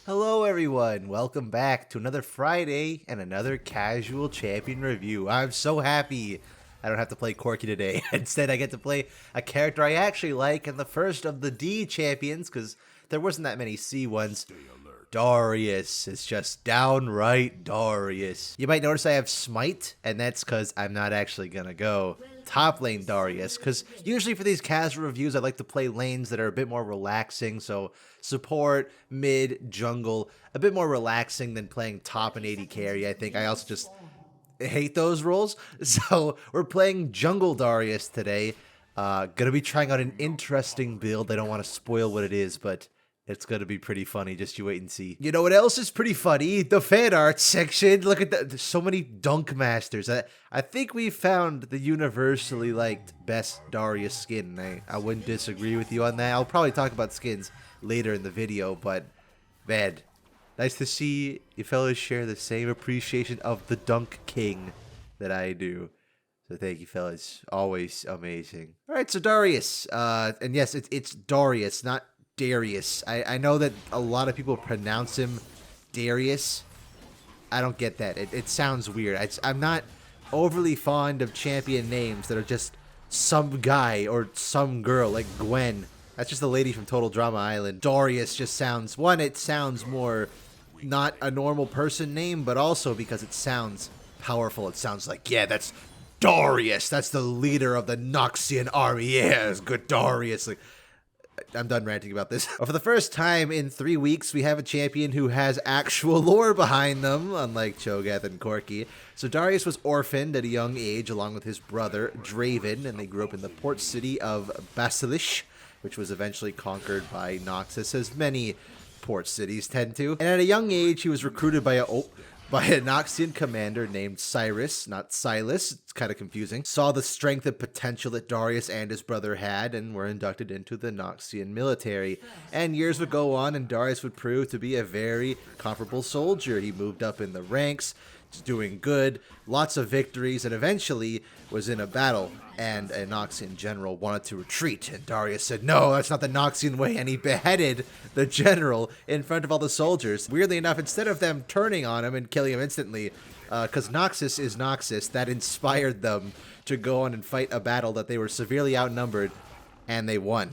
Hello everyone, welcome back to another Friday and another casual champion review. I'm so happy I don't have to play Corky today. Instead I get to play a character I actually like and the first of the D champions because there wasn't that many C ones. Darius. It's just downright Darius. You might notice I have Smite, and that's because I'm not actually gonna go top lane Darius, because usually for these casual reviews I like to play lanes that are a bit more relaxing, so support, mid, jungle, a bit more relaxing than playing top and AD carry. I think I also just hate those roles, so we're playing jungle Darius today. Gonna be trying out an interesting build. I don't want to spoil what it is, but it's going to be pretty funny. Just you wait and see. You know what else is pretty funny? The fan art section. Look at that. There's so many dunk masters. I think we found the universally liked best Darius skin. I wouldn't disagree with you on that. I'll probably talk about skins later in the video, but man, nice to see you fellas share the same appreciation of the Dunk King that I do. So thank you, fellas. Always amazing. All right, so Darius. And yes, it's Darius, not Darius. I know that a lot of people pronounce him Darius. I don't get that. It sounds weird. I'm not overly fond of champion names that are just some guy or some girl, like Gwen. That's just the lady from Total Drama Island. Darius just sounds, one, it sounds more not a normal person name, but also because it sounds powerful. It sounds like, yeah, that's Darius. That's the leader of the Noxian army. Yeah, it's good Darius. Like, I'm done ranting about this. For the first time in 3 weeks, we have a champion who has actual lore behind them, unlike Cho'Gath and Corky. So Darius was orphaned at a young age along with his brother, Draven, and they grew up in the port city of Basilish, which was eventually conquered by Noxus, as many port cities tend to. And at a young age, he was recruited by a Noxian commander named Cyrus, not Silas. It's kind of confusing. Saw the strength and potential that Darius and his brother had and were inducted into the Noxian military. And years would go on and Darius would prove to be a very comparable soldier. He moved up in the ranks, doing good, lots of victories, and eventually was in a battle, and a Noxian general wanted to retreat, and Darius said, no, that's not the Noxian way, and he beheaded the general in front of all the soldiers. Weirdly enough, instead of them turning on him and killing him instantly, because Noxus is Noxus, that inspired them to go on and fight a battle that they were severely outnumbered, and they won.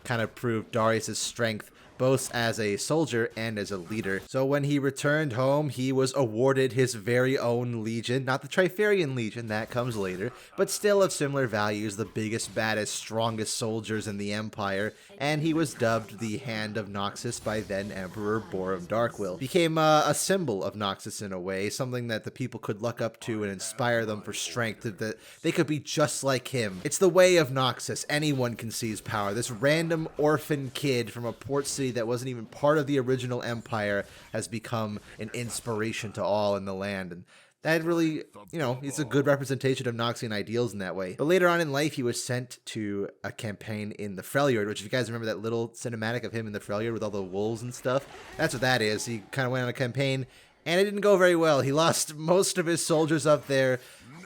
Kind of proved Darius' strength both as a soldier and as a leader. So when he returned home, he was awarded his very own legion, not the Trifarian Legion, that comes later, but still of similar values, the biggest, baddest, strongest soldiers in the Empire, and he was dubbed the Hand of Noxus by then Emperor Borum Darkwill. Became a symbol of Noxus in a way, something that the people could look up to and inspire them for strength, that they could be just like him. It's the way of Noxus. Anyone can seize power. This random orphan kid from a port city that wasn't even part of the original empire has become an inspiration to all in the land, and that really, it's a good representation of Noxian ideals in that way. But later on in life, he was sent to a campaign in the Freljord, which if you guys remember that little cinematic of him in the Freljord with all the wolves and stuff, that's what that is. He kind of went on a campaign, and it didn't go very well. He lost most of his soldiers up there,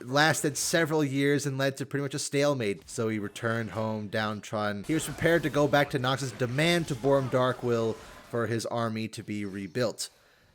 lasted several years, and led to pretty much a stalemate. So he returned home downtrodden. He was prepared to go back to Noxus' demand to Borum Darkwill for his army to be rebuilt.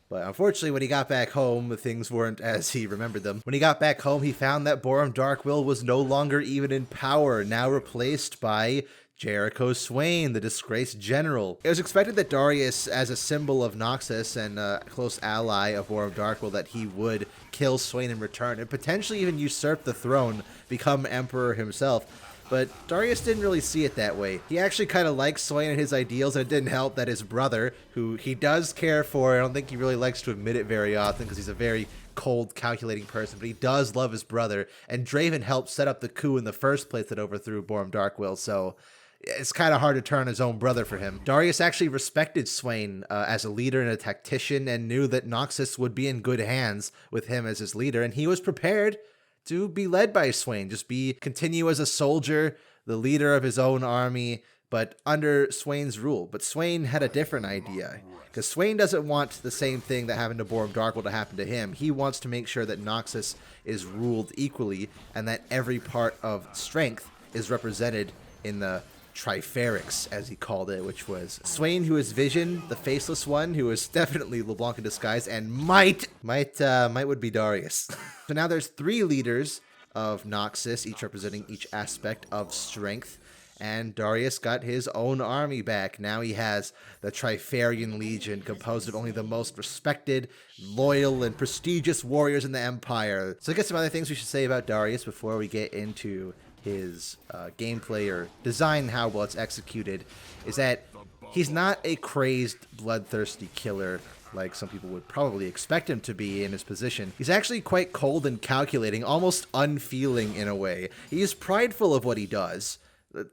But unfortunately, when he got back home, things weren't as he remembered them. When he got back home, he found that Borum Darkwill was no longer even in power, now replaced by Jericho Swain, the disgraced general. It was expected that Darius, as a symbol of Noxus and a close ally of Borum Darkwill, that he would kill Swain in return and potentially even usurp the throne, become emperor himself. But Darius didn't really see it that way. He actually kind of likes Swain and his ideals, and it didn't help that his brother, who he does care for, I don't think he really likes to admit it very often because he's a very cold, calculating person, but he does love his brother, and Draven helped set up the coup in the first place that overthrew Borum Darkwill, so it's kind of hard to turn his own brother for him. Darius actually respected Swain as a leader and a tactician and knew that Noxus would be in good hands with him as his leader, and he was prepared to be led by Swain, just continue as a soldier, the leader of his own army, but under Swain's rule. But Swain had a different idea, because Swain doesn't want the same thing that happened to Borum Darkwill to happen to him. He wants to make sure that Noxus is ruled equally, and that every part of strength is represented in the Triferics, as he called it, which was Swain, who is Vision, the faceless one, who is definitely LeBlanc in disguise, and Might would be Darius. So now there's 3 leaders of Noxus, each representing each aspect of strength. And Darius got his own army back. Now he has the Triferian Legion, composed of only the most respected, loyal, and prestigious warriors in the Empire. So I guess some other things we should say about Darius before we get into his gameplay or design, how well it's executed, is that he's not a crazed, bloodthirsty killer like some people would probably expect him to be in his position. He's actually quite cold and calculating, almost unfeeling in a way. He is prideful of what he does.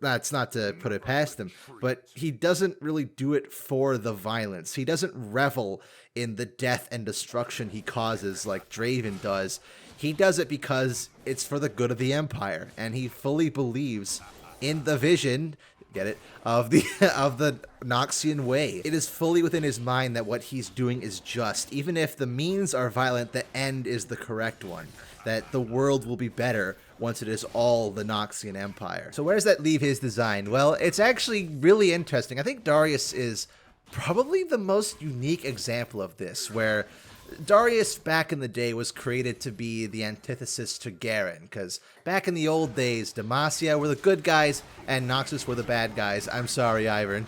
That's not to put it past him, but he doesn't really do it for the violence. He doesn't revel in the death and destruction he causes like Draven does. He does it because it's for the good of the Empire, and he fully believes in the vision, get it, of the Noxian way. It is fully within his mind that what he's doing is just. Even if the means are violent, the end is the correct one. That the world will be better once it is all the Noxian Empire. So where does that leave his design? Well, it's actually really interesting. I think Darius is probably the most unique example of this, where Darius back in the day was created to be the antithesis to Garen, because back in the old days, Demacia were the good guys and Noxus were the bad guys. I'm sorry, Ivan.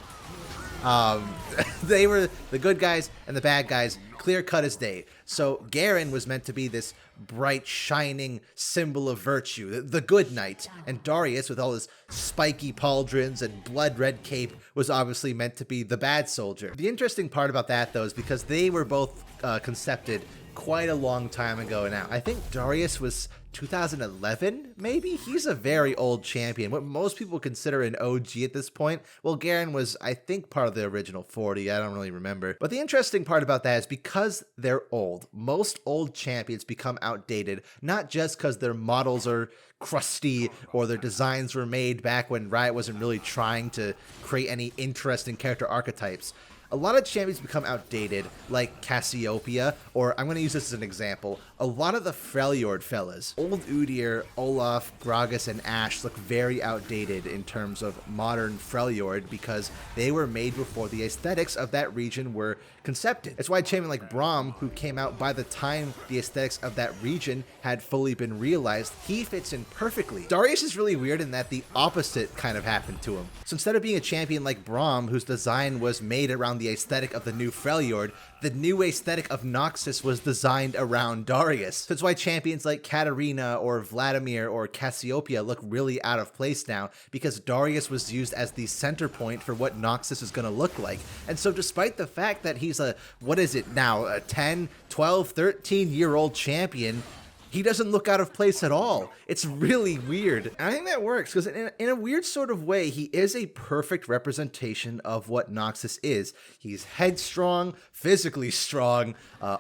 They were the good guys and the bad guys, clear cut as day. So Garen was meant to be this bright, shining symbol of virtue, the good knight, and Darius, with all his spiky pauldrons and blood red cape, was obviously meant to be the bad soldier. The interesting part about that, though, is because they were both concepted quite a long time ago now. I think Darius was 2011, maybe? He's a very old champion, what most people consider an OG at this point. Well, Garen was, I think, part of the original 40, I don't really remember. But the interesting part about that is because they're old, most old champions become outdated, not just because their models are crusty or their designs were made back when Riot wasn't really trying to create any interesting character archetypes. A lot of champions become outdated, like Cassiopeia, or I'm going to use this as an example, a lot of the Freljord fellas. Old Udyr, Olaf, Gragas, and Ashe look very outdated in terms of modern Freljord because they were made before the aesthetics of that region were concepted. That's why a champion like Braum, who came out by the time the aesthetics of that region had fully been realized, he fits in perfectly. Darius is really weird in that the opposite kind of happened to him. So instead of being a champion like Braum, whose design was made around the aesthetic of the new Freljord, the new aesthetic of Noxus was designed around Darius. So that's why champions like Katarina or Vladimir or Cassiopeia look really out of place now, because Darius was used as the center point for what Noxus is going to look like. And so despite the fact that he's a, what is it now, a 10, 12, 13-year-old champion, he doesn't look out of place at all. It's really weird. And I think that works because in a weird sort of way, he is a perfect representation of what Noxus is. He's headstrong, physically strong,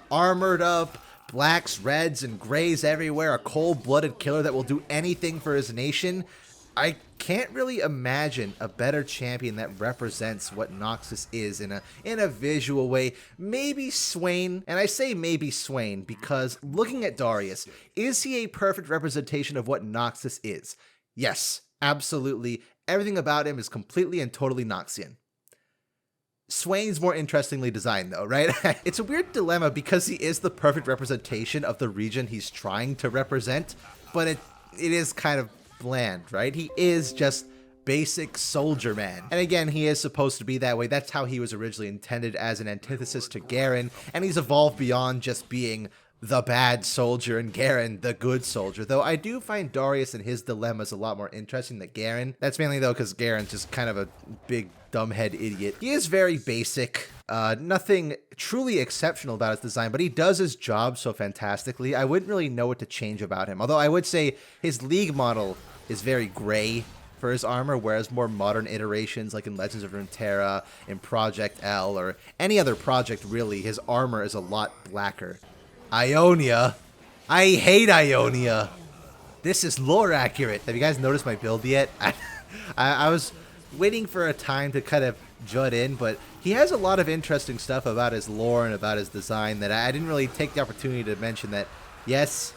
armored up, blacks, reds, and grays everywhere, a cold-blooded killer that will do anything for his nation. I can't really imagine a better champion that represents what Noxus is in a visual way. Maybe Swain, and I say maybe Swain because looking at Darius, is he a perfect representation of what Noxus is? Yes, absolutely. Everything about him is completely and totally Noxian. Swain's more interestingly designed though, right? It's a weird dilemma because he is the perfect representation of the region he's trying to represent, but it is kind of bland, right? He is just basic soldier man. And again, he is supposed to be that way. That's how he was originally intended, as an antithesis to Garen, and he's evolved beyond just being the bad soldier and Garen the good soldier. Though I do find Darius and his dilemmas a lot more interesting than Garen. That's mainly though because Garen's just kind of a big dumbhead idiot. He is very basic. Nothing truly exceptional about his design, but he does his job so fantastically. I wouldn't really know what to change about him. Although I would say his League model is very gray for his armor, whereas more modern iterations like in Legends of Runeterra, in Project L, or any other project really, his armor is a lot blacker. Ionia. I hate Ionia. This is lore accurate. Have you guys noticed my build yet? I was waiting for a time to kind of jut in, but he has a lot of interesting stuff about his lore and about his design that I didn't really take the opportunity to mention that, yes,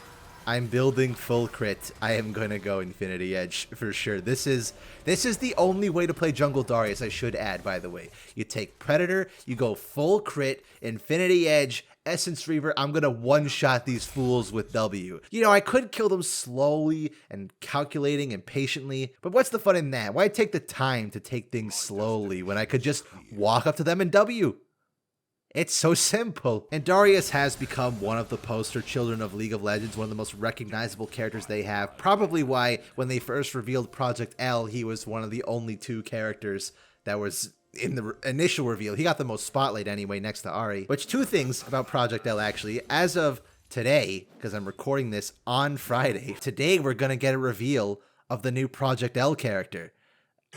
I'm building full crit. I am gonna go Infinity Edge for sure. This is the only way to play jungle Darius, I should add, by the way. You take Predator, you go full crit, Infinity Edge, Essence Reaver. I'm gonna one-shot these fools with W. You know, I could kill them slowly and calculating and patiently, but what's the fun in that? Why take the time to take things slowly when I could just walk up to them and W? It's so simple. And Darius has become one of the poster children of League of Legends, one of the most recognizable characters they have. Probably why, when they first revealed Project L, he was one of the only 2 characters that was in the initial reveal. He got the most spotlight anyway, next to Ari. Which, 2 things about Project L, actually. As of today, because I'm recording this on Friday, today we're going to get a reveal of the new Project L character.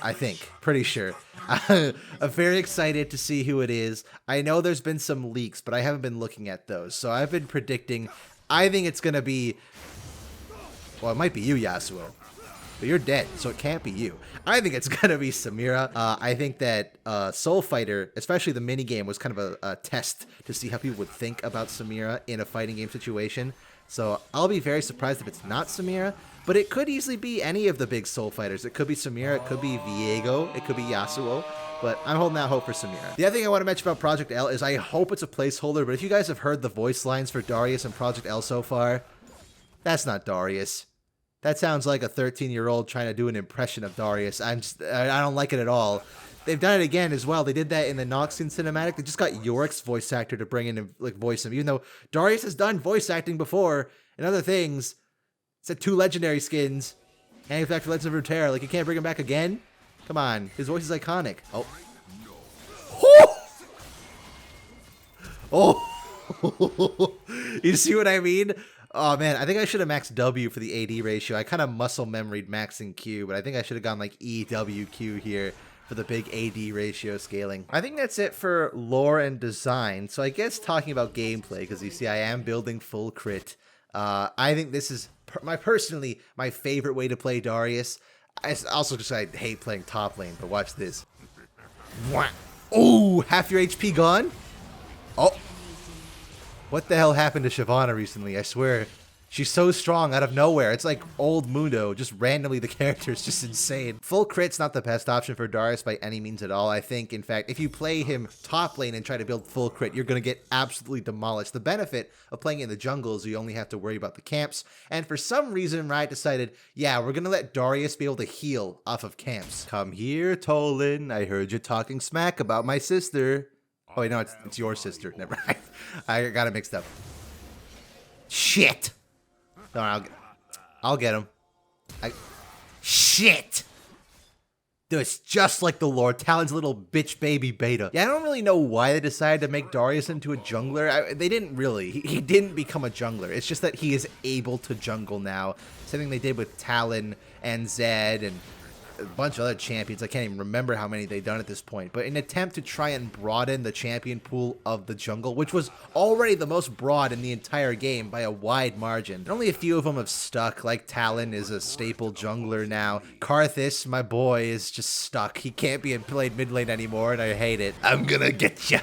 I think. Pretty sure. I'm very excited to see who it is. I know there's been some leaks, but I haven't been looking at those. So I've been predicting, I think it's going to be, well, it might be you, Yasuo. But you're dead, so it can't be you. I think it's going to be Samira. I think that Soul Fighter, especially the minigame, was kind of a test to see how people would think about Samira in a fighting game situation. So I'll be very surprised if it's not Samira. But it could easily be any of the big Soul Fighters. It could be Samira, it could be Viego, it could be Yasuo, but I'm holding out hope for Samira. The other thing I want to mention about Project L is I hope it's a placeholder, but if you guys have heard the voice lines for Darius and Project L so far, that's not Darius. That sounds like a 13-year-old trying to do an impression of Darius. I don't like it at all. They've done it again as well. They did that in the Noxian cinematic. They just got Yorick's voice actor to bring in and like voice him, even though Darius has done voice acting before and other things. It's 2 legendary skins. And he's back to Legends of Runeterra. Like, you can't bring him back again? Come on. His voice is iconic. Oh. Oh! You see what I mean? Oh, man. I think I should have maxed W for the AD ratio. I kind of muscle memoried maxing Q, but I think I should have gone like EWQ here for the big AD ratio scaling. I think that's it for lore and design. So I guess talking about gameplay, because you see I am building full crit. I think this is personally my favorite way to play Darius. I also just I hate playing top lane, but watch this. Oh, half your HP gone? Oh. What the hell happened to Shyvana recently? I swear. She's so strong out of nowhere. It's like old Mundo. Just randomly the character is just insane. Full crit's not the best option for Darius by any means at all. I think, in fact, if you play him top lane and try to build full crit, you're going to get absolutely demolished. The benefit of playing in the jungle is you only have to worry about the camps. And for some reason, Riot decided, yeah, we're going to let Darius be able to heal off of camps. Come here, Tolan. I heard you talking smack about my sister. Oh, wait, no, it's your sister. Never mind. I got it mixed up. Shit. No, I'll get him. Shit! Dude, it's just like the lore. Talon's little bitch baby beta. Yeah, I don't really know why they decided to make Darius into a jungler. They didn't really. He didn't become a jungler. It's just that he is able to jungle now. Something they did with Talon and Zed and a bunch of other champions. I can't even remember how many they've done at this point. But in an attempt to try and broaden the champion pool of the jungle, which was already the most broad in the entire game by a wide margin. And only a few of them have stuck, like Talon is a staple jungler now. Karthus, my boy, is just stuck. He can't be played mid lane anymore, and I hate it. I'm gonna get ya.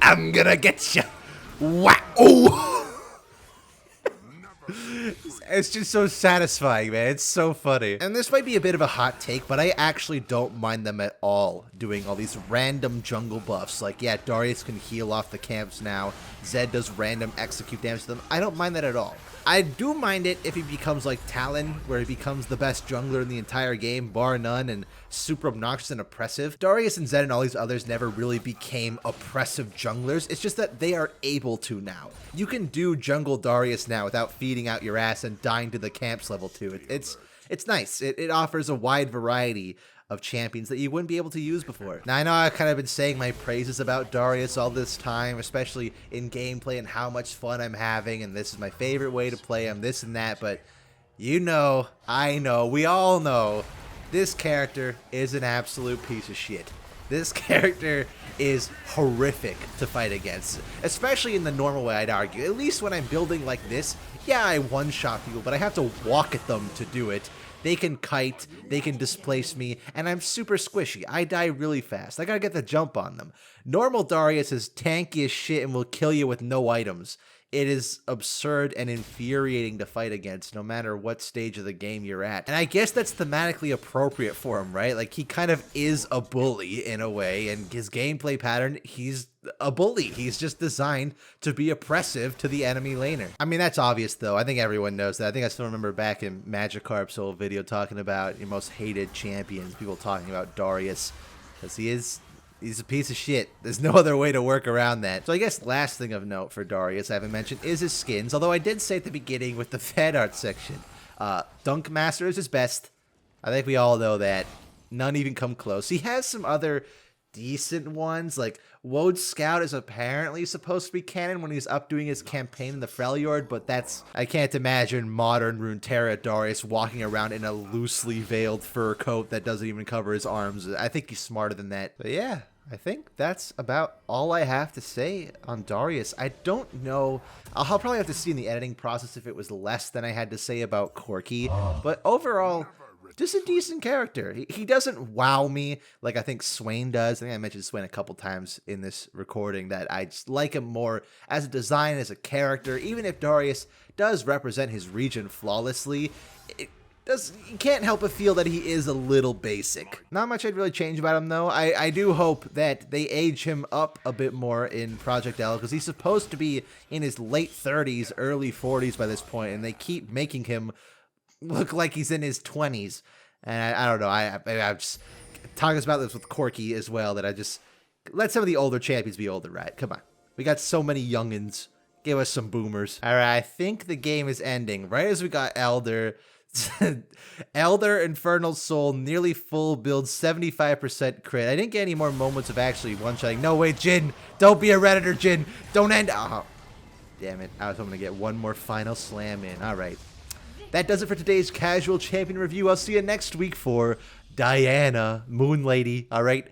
I'm gonna get ya. Wow. Oh. It's just so satisfying, man. It's so funny. And this might be a bit of a hot take, but I actually don't mind them at all doing all these random jungle buffs. Like, yeah, Darius can heal off the camps now. Zed does random execute damage to them. I don't mind that at all. I do mind it if he becomes like Talon, where he becomes the best jungler in the entire game, bar none, and super obnoxious and oppressive. Darius and Zed and all these others never really became oppressive junglers. It's just that they are able to now. You can do jungle Darius now without feeding out your ass and dying to the camps level 2. It's nice. It offers a wide variety of champions that you wouldn't be able to use before. Now, I know I've kind of been saying my praises about Darius all this time, especially in gameplay and how much fun I'm having, and this is my favorite way to play him, this and that, but you know, I know, we all know, this character is an absolute piece of shit. This character is horrific to fight against, especially in the normal way, I'd argue. At least when I'm building like this, yeah, I one-shot people, but I have to walk at them to do it. They can kite, they can displace me, and I'm super squishy. I die really fast. I gotta get the jump on them. Normal Darius is tanky as shit and will kill you with no items. it is absurd and infuriating to fight against no matter what stage of the game you're at. And I guess that's thematically appropriate for him, right? Like, he kind of is a bully in a way, and his gameplay pattern, he's a bully. He's just designed to be oppressive to the enemy laner. I mean, that's obvious, though. I think everyone knows that. I think I still remember back in Magikarp's old video talking about your most hated champions, people talking about Darius, because he's a piece of shit. There's no other way to work around that. So I guess last thing of note for Darius I haven't mentioned is his skins, although I did say at the beginning with the fan art section, Dunk Master is his best. I think we all know that. None even come close. He has some other decent ones, like Woad Scout is apparently supposed to be canon when he's up doing his campaign in the Freljord, but that's, I can't imagine modern Runeterra Darius walking around in a loosely veiled fur coat that doesn't even cover his arms. I think he's smarter than that. But yeah, I think that's about all I have to say on Darius. I don't know. I'll probably have to see in the editing process if it was less than I had to say about Corki, but overall, just a decent character. He doesn't wow me like I think Swain does. I think I mentioned Swain a couple times in this recording, that I just like him more as a design, as a character. Even if Darius does represent his region flawlessly, you can't help but feel that he is a little basic. Not much I'd really change about him, though. I do hope that they age him up a bit more in Project L, because he's supposed to be in his late 30s, early 40s by this point, and they keep making him look like he's in his 20s. And I don't know. I'm just talking about this with Corki as well, that I just let some of the older champions be older, right? Come on. We got so many youngins. Give us some boomers. All right, I think the game is ending right as we got Elder. Elder Infernal Soul, nearly full build, 75% crit. I didn't get any more moments of actually one-shotting. No, wait, Jin. Don't be a Redditor, Jin. Don't end. Oh, damn it. I was hoping to get one more final slam in. All right. That does it for today's Casual Champion review. I'll see you next week for Diana, Moon Lady. All right.